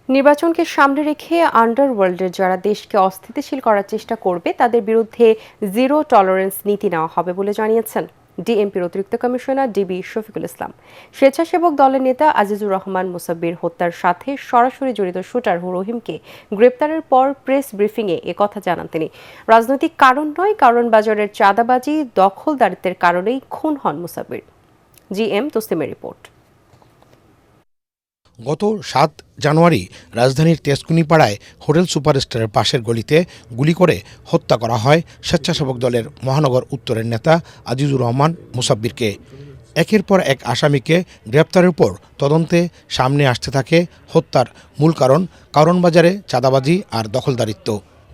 নির্বাচনকে সামনে রেখে আন্ডারওয়ার্ল্ডের যারা দেশকে অস্থিতিশীল করার চেষ্টা করবে তাদের বিরুদ্ধে জিরো টলারেন্স নীতি নেওয়া হবে বলে জানিয়েছেন ডিএমপির অতিরিক্ত কমিশনার ডিবি শফিকুল ইসলাম। স্বেচ্ছাসেবক দলের নেতা আজিজুর রহমান মুসাব্বির হত্যার সাথে সরাসরি জড়িত শুটার রহিমকে গ্রেপ্তারের পর প্রেস ব্রিফিংয়ে একথা জানান তিনি। রাজনৈতিক কারণ নয়, কারণ বাজারের চাঁদাবাজি দখলদারিত্বের কারণেই খুন হন মুসাব্বির। GM তসলিমের report. গত ৭ জানুয়ারি রাজধানীর তেজকুনিপাড়ায় হোটেল সুপারস্টারের পাশের গলিতে গুলি করে হত্যা করা হয় স্বেচ্ছাসেবক দলের মহানগর উত্তরের নেতা আজিজুর রহমান মুসাব্বিরকে। একের পর এক আসামিকে গ্রেপ্তারের পর তদন্তে সামনে আসতে থাকে হত্যার মূল কারণ বাজারে চাঁদাবাজি আর দখলদারিত্ব,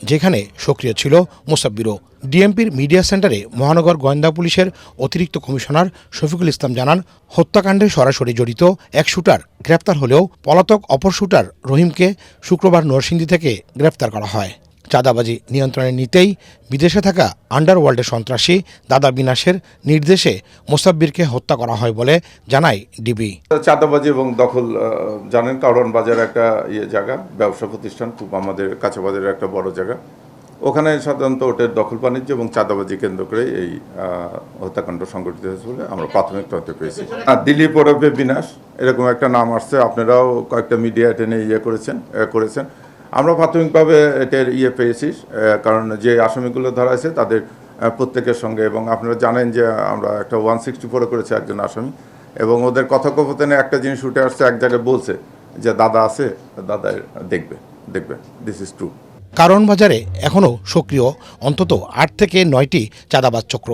যেখানে সক্রিয় ছিল মুসাব্বিরও। ডিএমপির মিডিয়া সেন্টারে মহানগর গোয়েন্দা পুলিশের অতিরিক্ত কমিশনার শফিকুল ইসলাম জানান, হত্যাকাণ্ডে সরাসরি জড়িত এক শুটার গ্রেপ্তার হলেও পলাতক অপর শুটার রহিমকে শুক্রবার নরসিংদী থেকে গ্রেপ্তার করা হয়। চাঁদাবাজি নিয়ন্ত্রণে নিতেই বিদেশে থাকা আন্ডারওয়ার্ল্ডের সন্ত্রাসী দাদা বিনাশের নির্দেশে মুসাব্বিরকে হত্যা করা হয় বলে জানায় ডিবি। চাঁদাবাজি এবং দখল জানেন, কারণ বাজার একটা জায়গা, ব্যবসা প্রতিষ্ঠান, খুব আমাদের কাছে বাজারের একটা বড় জায়গা। ওখানে সাধারণত ওটের দখল বাণিজ্য এবং চাঁদাবাজি কেন্দ্র করে এই হত্যাকাণ্ড সংঘটিত হয়েছে বলে আমরা প্রাথমিক তথ্য পেয়েছি। দিলীপ ওরফে বিনাশ এরকম একটা নাম আসছে, আপনারাও কয়েকটা মিডিয়া টেনে করেছেন। আমরা প্রাথমিকভাবে এটার পেয়েছি, কারণ যে আসামিগুলো ধরা হয়েছে তাদের প্রত্যেকের সঙ্গে, এবং আপনারা জানেন যে আমরা একটা 164 করেছি একজন আসামি, এবং ওদের কথোপকথনে একটা জিনিস উঠে আসছে, এক জায়গায় বলছে যে দাদা আছে, দাদা দেখবে। This is true. কারণ বাজারে এখনও সক্রিয় অন্তত ৮ থেকে ৯টি চাঁদাবাজ চক্র।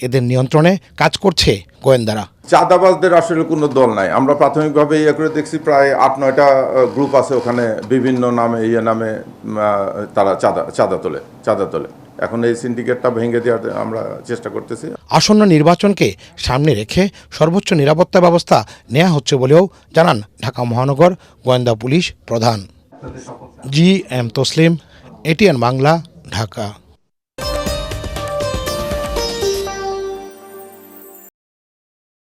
এদের নিয়ন্ত্রণে কাজ করছে গোয়েন্দারা। চাঁদাবাজদের আসলে কোনো দল নাই, আমরা প্রাথমিকভাবে করে দেখছি প্রায় ৮-৯টা গ্রুপ আছে ওখানে, বিভিন্ন নামে তারা চাঁদা তোলে। এখন এই সিন্ডিকেটটা ভেঙে দেওয়ার আমরা চেষ্টা করতেছি। আসন্ন নির্বাচনকে সামনে রেখে সর্বোচ্চ নিরাপত্তা ব্যবস্থা নেওয়া হচ্ছে বলেও জানান ঢাকা মহানগর গোয়েন্দা পুলিশ প্রধান। GM Taslim, ATN Bangla, Dhaka.